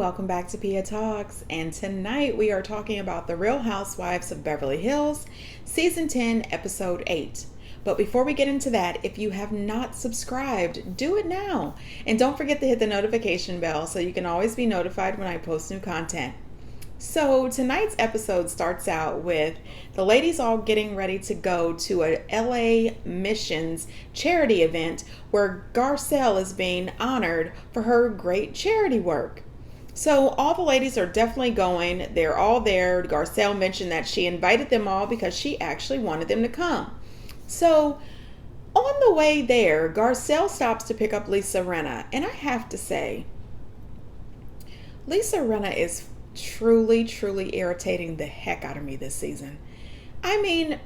welcome back to Pia Talks. And tonight we are talking about the Real Housewives of Beverly Hills, Season 10, Episode 8. But before we get into that, if you have not subscribed, do it now. And don't forget to hit the notification bell so you can always be notified when I post new content. So tonight's episode starts out with the ladies all getting ready to go to a LA Missions charity event where Garcelle is being honored for her great charity work. So all the ladies are definitely going. They're all there. Garcelle mentioned that she invited them all because she actually wanted them to come. So on the way there, Garcelle stops to pick up Lisa Rinna. And I have to say, Lisa Rinna is truly irritating the heck out of me this season. I mean,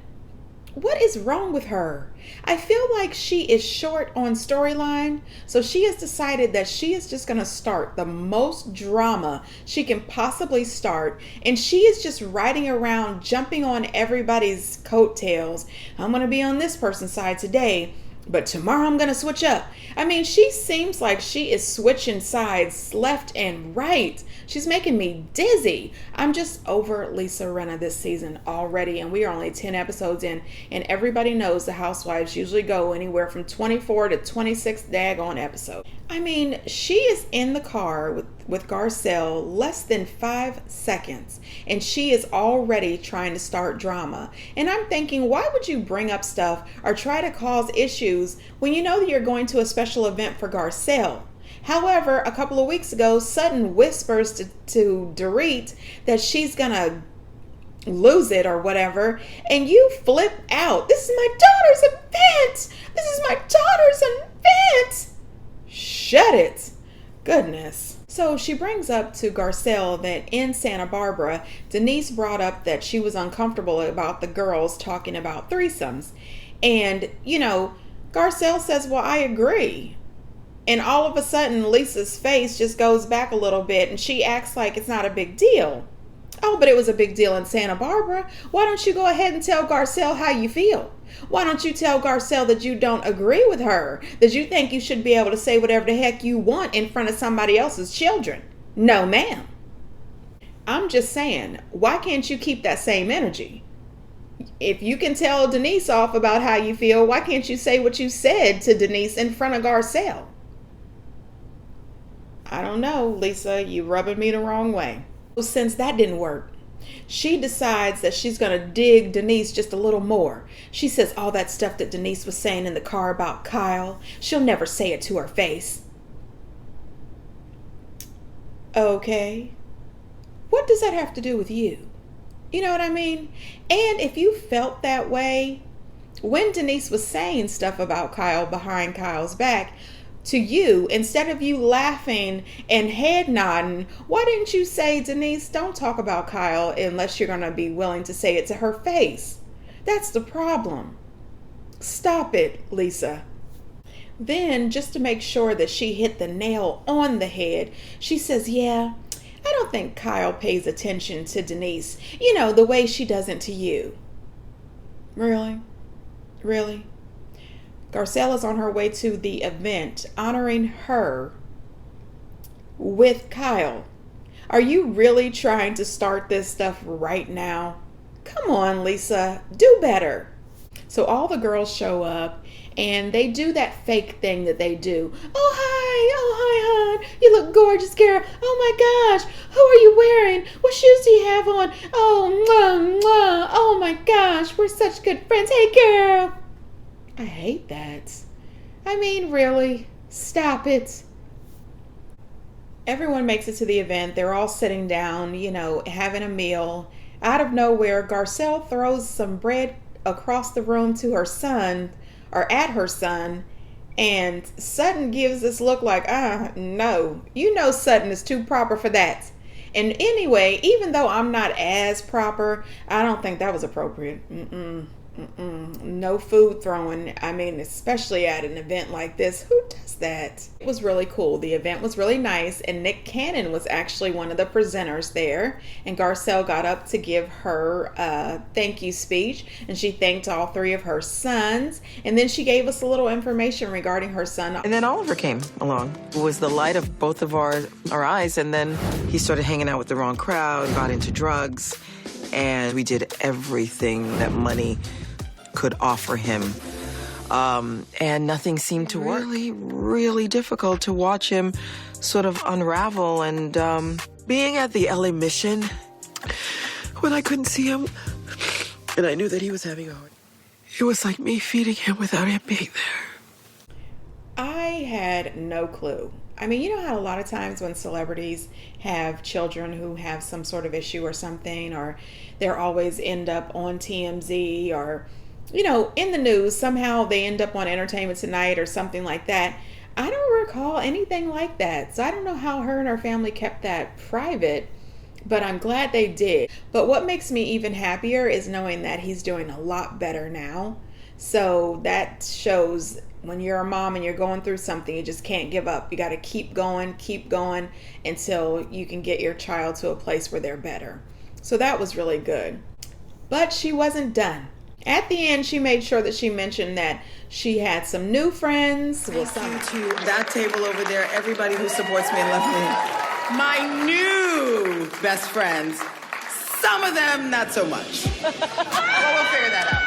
what is wrong with her? I feel like she is short on storyline, so she has decided that she is just going to start the most drama she can possibly start, and she is just riding around jumping on everybody's coattails. I'm going to be on this person's side today, but tomorrow I'm going to switch up. I mean, she seems like she is switching sides left and right. She's making me dizzy. I'm just over Lisa Rinna this season already, and we are only 10 episodes in, and everybody knows the Housewives usually go anywhere from 24 to 26 daggone episodes. I mean, she is in the car with Garcelle less than 5 seconds, and she is already trying to start drama. And I'm thinking, why would you bring up stuff or try to cause issues when you know that you're going to a special event for Garcelle? However, a couple of weeks ago, Sutton whispers to Dorit that she's gonna lose it or whatever, and you flip out. This is my daughter's event! This is my daughter's event! Shut it! Goodness. So she brings up to Garcelle that in Santa Barbara, Denise brought up that she was uncomfortable about the girls talking about threesomes. And, Garcelle says, well, I agree. And all of a sudden, Lisa's face just goes back a little bit and she acts like it's not a big deal. Oh, but it was a big deal in Santa Barbara. Why don't you go ahead and tell Garcelle how you feel? Why don't you tell Garcelle that you don't agree with her? That you think you should be able to say whatever the heck you want in front of somebody else's children? No, ma'am. I'm just saying, why can't you keep that same energy? If you can tell Denise off about how you feel, why can't you say what you said to Denise in front of Garcelle? I don't know, Lisa, you rubbing me the wrong way. Since that didn't work, she decides that she's going to dig Denise just a little more. She says all that stuff that Denise was saying in the car about Kyle, she'll never say it to her face. Okay. What does that have to do with you? You know what I mean? And if you felt that way when Denise was saying stuff about Kyle behind Kyle's back to you, instead of you laughing and head nodding, why didn't you say, Denise, don't talk about Kyle unless you're going to be willing to say it to her face? That's the problem. Stop it, Lisa. Then, just to make sure that she hit the nail on the head, she says, yeah, I don't think Kyle pays attention to Denise, the way she doesn't to you. Really? Really? Garcelle is on her way to the event, honoring her with Kyle. Are you really trying to start this stuff right now? Come on, Lisa, do better. So all the girls show up and they do that fake thing that they do. Oh, hi, hon. You look gorgeous, girl. Oh my gosh, who are you wearing? What shoes do you have on? Oh, mwah, mwah. Oh my gosh, we're such good friends. Hey, girl. I hate that. I mean, really? Stop it. Everyone makes it to the event. They're all sitting down, having a meal. Out of nowhere, Garcelle throws some bread across the room to her son, or at her son, and Sutton gives this look like, no. Sutton is too proper for that. And anyway, even though I'm not as proper, I don't think that was appropriate. No food throwing. I mean, especially at an event like this. Who does that? It was really cool. The event was really nice, and Nick Cannon was actually one of the presenters there. And Garcelle got up to give her a thank you speech, and she thanked all three of her sons. And then she gave us a little information regarding her son. And then Oliver came along, who was the light of both of our eyes. And then he started hanging out with the wrong crowd, got into drugs, and we did everything that money could offer him. And nothing seemed to work. Really difficult to watch him sort of unravel. And being at the LA Mission, when I couldn't see him, and I knew that he was having a heart, it was like me feeding him without him being there. I had no clue. I mean, you know how a lot of times when celebrities have children who have some sort of issue or something, or they're always end up on TMZ or, you know, in the news, somehow they end up on Entertainment Tonight or something like that. I don't recall anything like that. So I don't know how her and her family kept that private, but I'm glad they did. But what makes me even happier is knowing that he's doing a lot better now. So that shows when you're a mom and you're going through something, you just can't give up. You got to keep going until you can get your child to a place where they're better. So that was really good. But she wasn't done. At the end, she made sure that she mentioned that she had some new friends. Thank you to that table over there, everybody who supports me and loves me. My new best friends. Some of them, not so much. Well, we'll figure that out.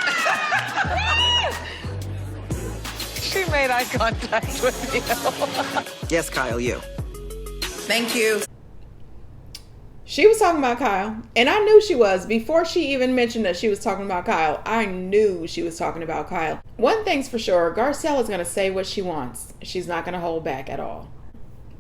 She made eye contact with you. Yes, Kyle, you. Thank you. She was talking about Kyle, and I knew she was. Before she even mentioned that she was talking about Kyle, I knew she was talking about Kyle. One thing's for sure, Garcelle is going to say what she wants. She's not going to hold back at all.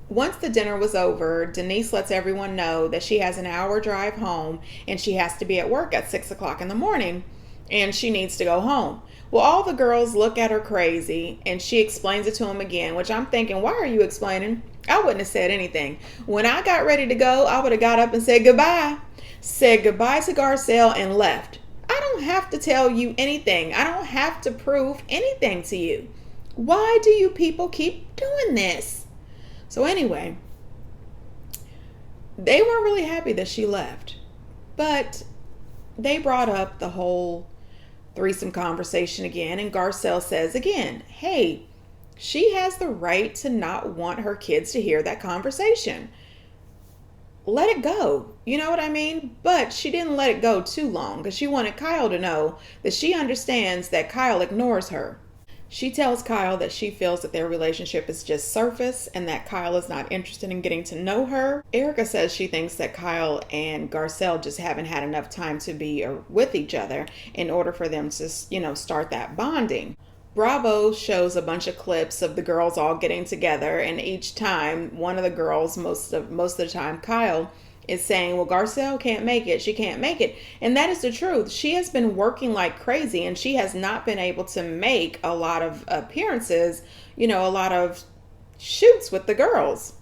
Once the dinner was over, Denise lets everyone know that she has an hour drive home and she has to be at work at 6 o'clock in the morning and she needs to go home. Well, all the girls look at her crazy and she explains it to them again, which I'm thinking, why are you explaining? I wouldn't have said anything. When I got ready to go, I would have got up and said goodbye. Said goodbye to Garcelle and left. I don't have to tell you anything. I don't have to prove anything to you. Why do you people keep doing this? So anyway, they weren't really happy that she left. But they brought up the whole threesome conversation again. And Garcelle says again, hey, she has the right to not want her kids to hear that conversation. Let it go. You know what I mean? But she didn't let it go too long because she wanted Kyle to know that she understands that Kyle ignores her. She tells Kyle that she feels that their relationship is just surface and that Kyle is not interested in getting to know her. Erica says she thinks that Kyle and Garcelle just haven't had enough time to be with each other in order for them to, start that bonding. Bravo shows a bunch of clips of the girls all getting together, and each time one of the girls, most of the time Kyle, is saying, well, Garcelle can't make it. She can't make it. And that is the truth. She has been working like crazy and she has not been able to make a lot of appearances, a lot of shoots with the girls.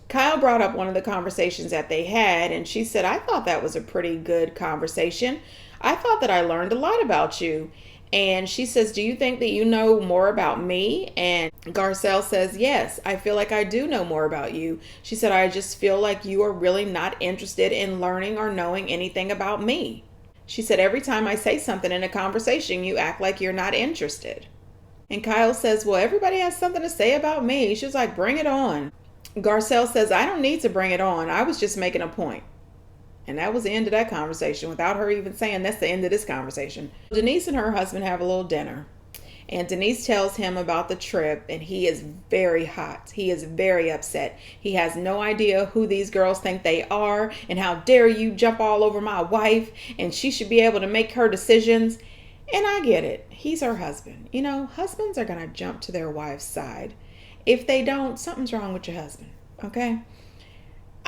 Kyle brought up one of the conversations that they had and she said, I thought that was a pretty good conversation. I thought that I learned a lot about you. And she says, do you think that you know more about me? And Garcelle says, yes, I feel like I do know more about you. She said, I just feel like you are really not interested in learning or knowing anything about me. She said, every time I say something in a conversation, you act like you're not interested. And Kyle says, well, everybody has something to say about me. She was like, bring it on. Garcelle says, I don't need to bring it on. I was just making a point. And that was the end of that conversation without her even saying that's the end of this conversation. Denise and her husband have a little dinner. And Denise tells him about the trip and he is very hot. He is very upset. He has no idea who these girls think they are and how dare you jump all over my wife and she should be able to make her decisions. And I get it. He's her husband. Husbands are going to jump to their wife's side. If they don't, something's wrong with your husband. Okay?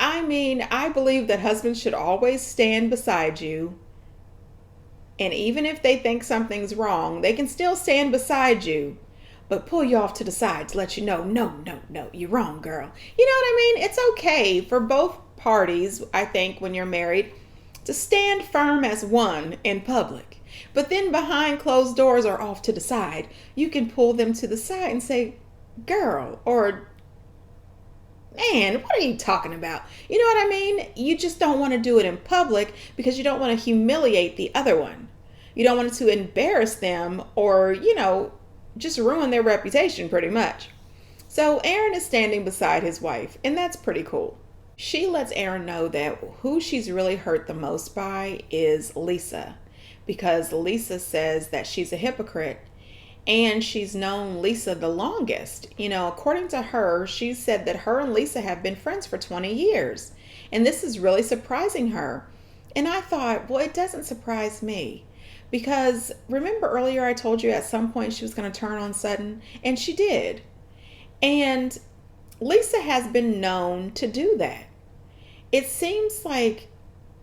I believe that husbands should always stand beside you. And even if they think something's wrong, they can still stand beside you, but pull you off to the side to let you know, no, you're wrong, girl. You know what I mean? It's okay for both parties, I think, when you're married, to stand firm as one in public. But then behind closed doors or off to the side, you can pull them to the side and say, girl, or man, what are you talking about? You know what I mean? You just don't want to do it in public because you don't want to humiliate the other one. You don't want to embarrass them or, just ruin their reputation pretty much. So Aaron is standing beside his wife, and that's pretty cool. She lets Aaron know that who she's really hurt the most by is Lisa, because Lisa says that she's a hypocrite and she's known Lisa the longest. According to her, she said that her and Lisa have been friends for 20 years. And this is really surprising her. And I thought, well, it doesn't surprise me. Because remember earlier I told you at some point she was going to turn on Sutton? And she did. And Lisa has been known to do that. It seems like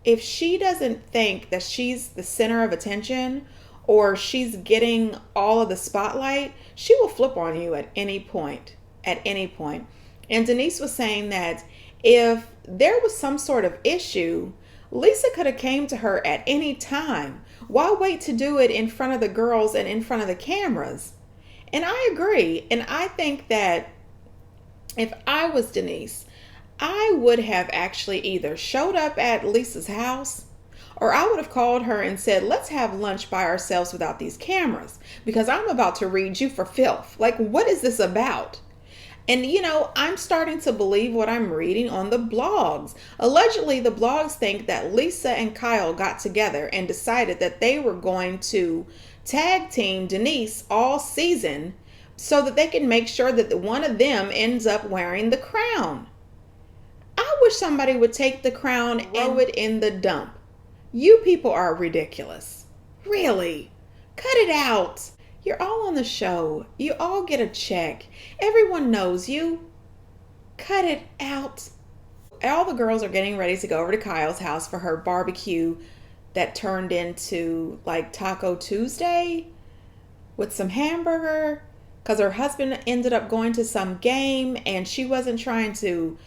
if she doesn't think that she's the center of attention or she's getting all of the spotlight, she will flip on you at any point. At any point. And Denise was saying that if there was some sort of issue, Lisa could have came to her at any time. Why wait to do it in front of the girls and in front of the cameras? And I agree. And I think that if I was Denise, I would have actually either showed up at Lisa's house or I would have called her and said, let's have lunch by ourselves without these cameras because I'm about to read you for filth. Like, what is this about? And, I'm starting to believe what I'm reading on the blogs. Allegedly, the blogs think that Lisa and Kyle got together and decided that they were going to tag team Denise all season so that they can make sure that one of them ends up wearing the crown. I wish somebody would take the crown and throw it in the dump. You people are ridiculous. Really? Cut it out. You're all on the show. You all get a check. Everyone knows you. Cut it out. All the girls are getting ready to go over to Kyle's house for her barbecue that turned into like Taco Tuesday with some hamburger because her husband ended up going to some game and she wasn't trying to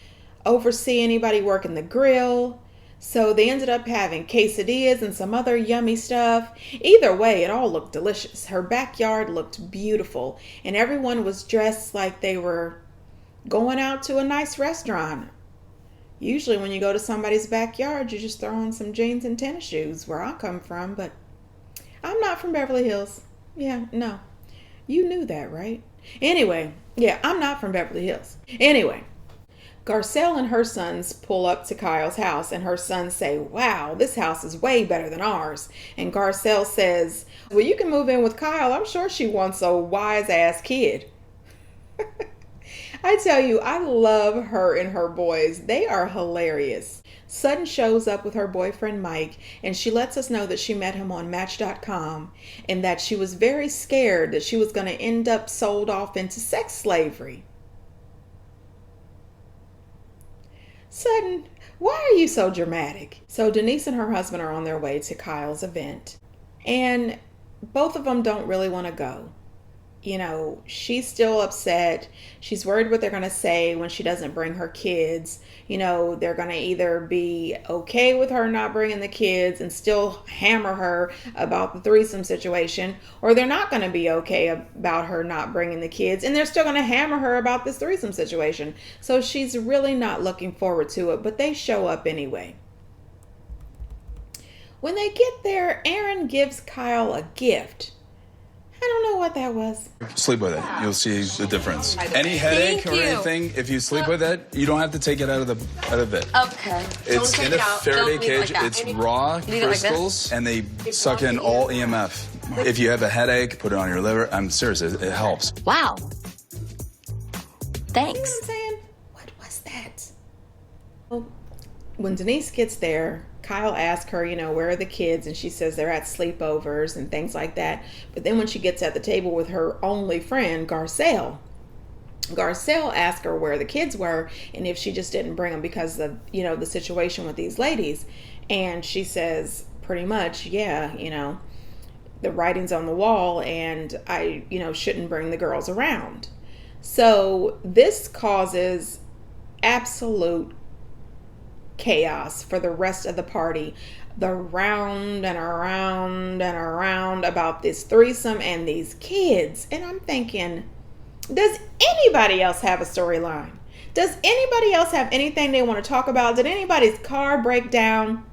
oversee anybody working the grill. So they ended up having quesadillas and some other yummy stuff. Either way, it all looked delicious. Her backyard looked beautiful. And everyone was dressed like they were going out to a nice restaurant. Usually when you go to somebody's backyard, you just throw on some jeans and tennis shoes where I come from. But I'm not from Beverly Hills. Yeah, no. You knew that, right? Anyway, yeah, I'm not from Beverly Hills. Anyway. Garcelle and her sons pull up to Kyle's house and her sons say, wow, this house is way better than ours. And Garcelle says, well, you can move in with Kyle. I'm sure she wants a wise ass kid. I tell you, I love her and her boys. They are hilarious. Sutton shows up with her boyfriend Mike and she lets us know that she met him on Match.com and that she was very scared that she was going to end up sold off into sex slavery. Sutton, why are you so dramatic? So Denise and her husband are on their way to Kyle's event. And both of them don't really want to go. She's still upset. She's worried what they're going to say when she doesn't bring her kids. They're going to either be okay with her not bringing the kids and still hammer her about the threesome situation, or they're not going to be okay about her not bringing the kids and they're still going to hammer her about this threesome situation. So she's really not looking forward to it, but they show up anyway. When they get there, Aaron gives Kyle a gift. I don't know what that was. Sleep with it. You'll see the difference. Any headache or anything, if you sleep with it, you don't have to take it out of the bit. Okay. It's in a Faraday cage. It's raw crystals, and they suck in all EMF. If you have a headache, put it on your liver. I'm serious. It helps. Wow. Thanks. You know what I'm saying? What was that? Well, when Denise gets there, Kyle asks her, where are the kids? And she says they're at sleepovers and things like that. But then when she gets at the table with her only friend, Garcelle asked her where the kids were and if she just didn't bring them because of, the situation with these ladies. And she says pretty much, yeah, the writing's on the wall and I, shouldn't bring the girls around. So this causes absolute chaos for the rest of the party. the round and around and around about this threesome and these kids. And I'm thinking, does anybody else have a storyline? Does anybody else have anything they want to talk about? Did anybody's car break down?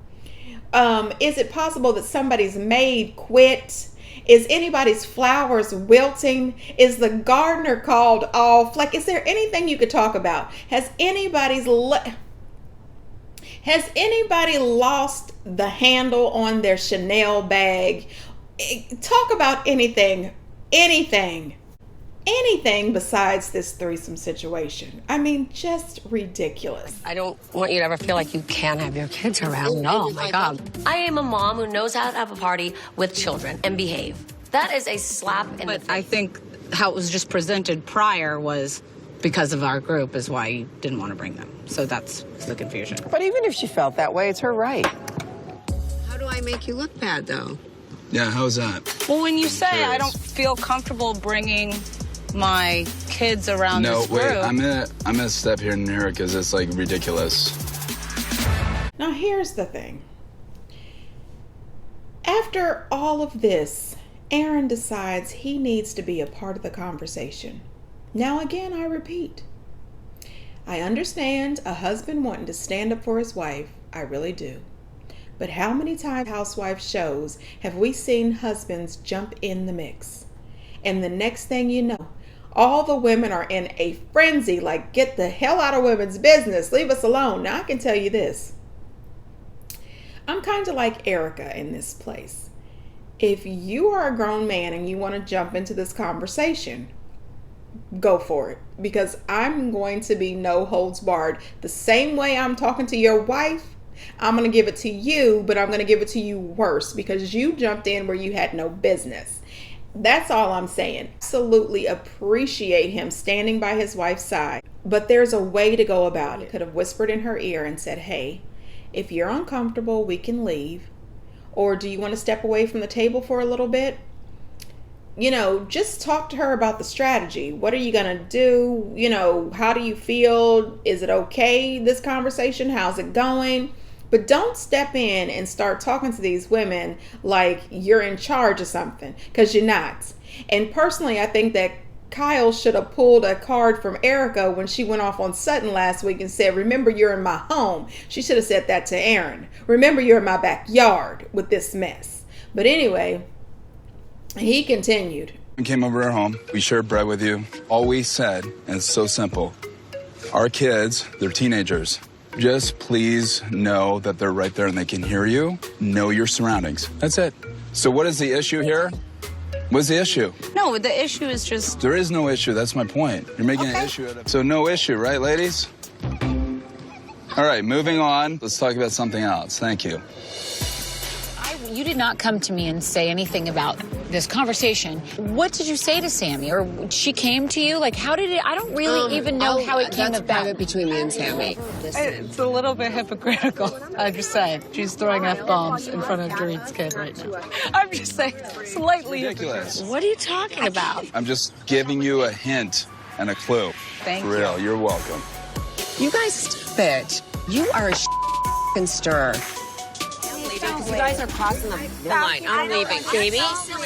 Is it possible that somebody's maid quit? Is anybody's flowers wilting? Is the gardener called off? Like, is there anything you could talk about? Has anybody lost the handle on their Chanel bag? Talk about anything besides this threesome situation. I mean, just ridiculous. I don't want you to ever feel like you can't have your kids around. No, my God. I am a mom who knows how to have a party with children and behave. That is a slap in the face. But I think how it was just presented prior was because of our group is why you didn't want to bring them. So that's the confusion. But even if she felt that way, it's her right. How do I make you look bad, though? Yeah, how's that? Well, when you say I don't feel comfortable bringing my kids around this group. No, wait, I'm gonna step here near it because it's like ridiculous. Now here's the thing. After all of this, Aaron decides he needs to be a part of the conversation. Now again, I repeat, I understand a husband wanting to stand up for his wife. I really do. But how many times Housewives shows have we seen husbands jump in the mix? And the next thing you know, all the women are in a frenzy, like, get the hell out of women's business. Leave us alone. Now, I can tell you this. I'm kind of like Erica in this place. If you are a grown man and you want to jump into this conversation, go for it. Because I'm going to be no holds barred. The same way I'm talking to your wife, I'm going to give it to you, but I'm going to give it to you worse because you jumped in where you had no business. That's all I'm saying. Absolutely appreciate him standing by his wife's side, but there's a way to go about it. Could have whispered in her ear and said, hey, if you're uncomfortable, we can leave. Or do you want to step away from the table for a little bit? You know, just talk to her about the strategy. What are you going to do? You know, how do you feel? Is it okay, this conversation? How's it going? But don't step in and start talking to these women like you're in charge of something, because you're not. And personally, I think that Kyle should have pulled a card from Erica when she went off on Sutton last week and said, remember, you're in my home. She should have said that to Aaron. Remember, you're in my backyard with this mess. But anyway, he continued. We came over to our home. We shared bread with you. All we said, and it's so simple, our kids, they're teenagers. Just please know that they're right there and they can hear you. Know your surroundings. That's it. So what is the issue here? What's the issue? No, the issue is just... There is no issue. That's my point. You're making an issue out of it. So no issue, right, ladies? All right, moving on. Let's talk about something else. Thank you. You did not come to me and say anything about this conversation. What did you say to Sammy? Or she came to you? Like, how did it? I don't really even know how it came about. That's private between me and Sammy. It's a little bit hypocritical. I'm just saying. She's throwing F-bombs in front of Dorit's kid right now. I'm just saying, slightly Ridiculous. What are you talking about? I'm just giving you a hint and a clue. Thank For real, you're welcome. You guys stop it. You are a stir. You guys are crossing the line. I'm leaving. Baby,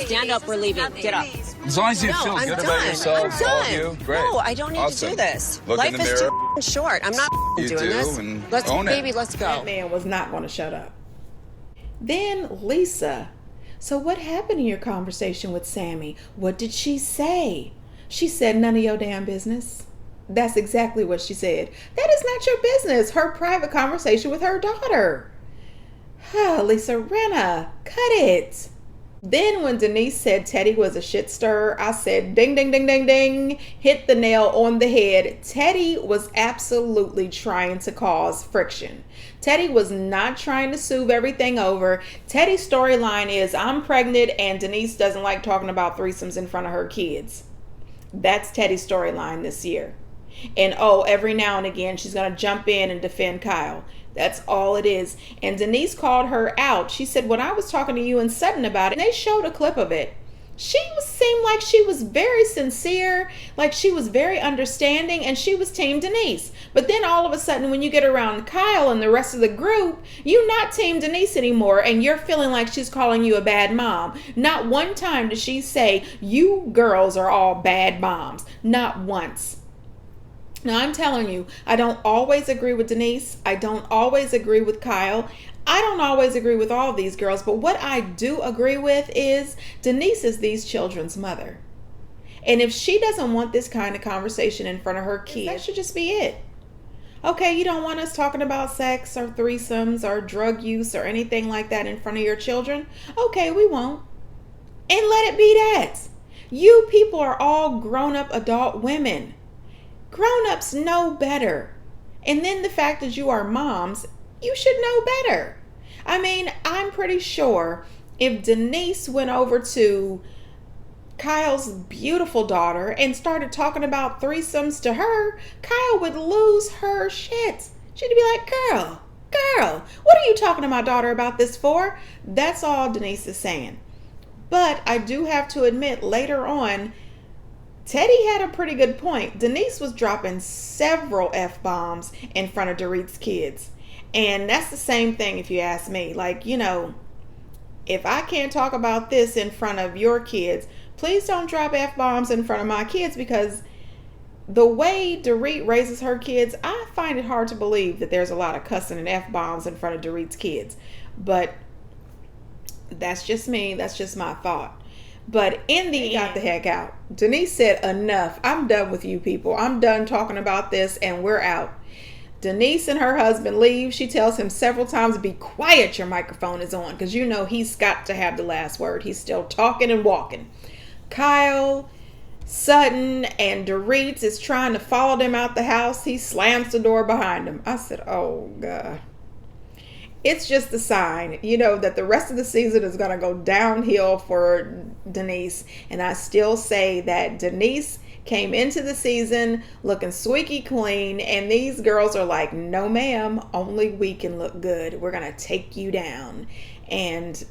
stand up. We're leaving. Get up. As long as you No, feel I'm good done. about yourself, I'm all of done. you, great. No, I don't need Awesome. to do this. Look Life in the is mirror. too short. I'm not You doing do, this. and Let's, own it. baby, let's go. That man was not going to shut up. Then Lisa. So what happened in your conversation with Sammy? What did she say? She said, none of your damn business. That's exactly what she said. That is not your business. Her private conversation with her daughter. Lisa Rinna, cut it. Then when Denise said Teddy was a shit stirrer, I said, ding, ding, ding, ding, ding. Hit the nail on the head. Teddy was absolutely trying to cause friction. Teddy was not trying to soothe everything over. Teddy's storyline is, I'm pregnant and Denise doesn't like talking about threesomes in front of her kids. That's Teddy's storyline this year. And every now and again, she's going to jump in and defend Kyle. That's all it is. And Denise called her out. She said, when I was talking to you and Sutton about it, and they showed a clip of it. Seemed like she was very sincere, like she was very understanding, and she was Team Denise. But then all of a sudden, when you get around Kyle and the rest of the group, you're not Team Denise anymore, and you're feeling like she's calling you a bad mom. Not one time did she say, you girls are all bad moms. Not once. Now, I'm telling you, I don't always agree with Denise. I don't always agree with Kyle. I don't always agree with all of these girls, but what I do agree with is Denise is these children's mother. And if she doesn't want this kind of conversation in front of her kids, that should just be it. Okay, you don't want us talking about sex or threesomes or drug use or anything like that in front of your children? Okay, we won't. And let it be that. You people are all grown-up adult women. Grown-ups know better. And then the fact that you are moms, you should know better. I mean, I'm pretty sure if Denise went over to Kyle's beautiful daughter and started talking about threesomes to her, Kyle would lose her shit. She'd be like, girl, what are you talking to my daughter about this for? That's all Denise is saying. But I do have to admit, later on, Teddy had a pretty good point. Denise was dropping several F-bombs in front of Dorit's kids. And that's the same thing if you ask me. Like, you know, if I can't talk about this in front of your kids, please don't drop F-bombs in front of my kids, because the way Dorit raises her kids, I find it hard to believe that there's a lot of cussing and F-bombs in front of Dorit's kids. But that's just me. That's just my thought. But in the end, got the heck out. Denise said, enough. I'm done with you people. I'm done talking about this, and we're out. Denise and her husband leave. She tells him several times, be quiet, your microphone is on, because you know he's got to have the last word. He's still talking and walking. Kyle, Sutton, and Dorit is trying to follow them out the house. He slams the door behind him. I said, oh God. It's just a sign, you know, that the rest of the season is going to go downhill for Denise. And I still say that Denise came into the season looking squeaky clean, and these girls are like, no ma'am, only we can look good. We're going to take you down. And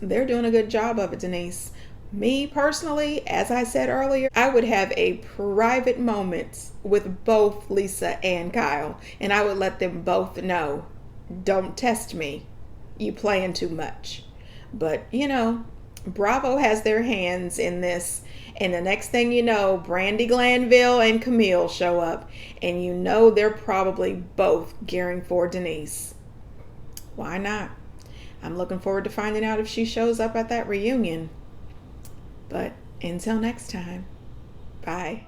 they're doing a good job of it, Denise. Me personally, as I said earlier, I would have a private moment with both Lisa and Kyle, and I would let them both know, don't test me. You playing too much. But, you know, Bravo has their hands in this. And the next thing you know, Brandy Glanville and Camille show up. And you know they're probably both gearing for Denise. Why not? I'm looking forward to finding out if she shows up at that reunion. But until next time, bye.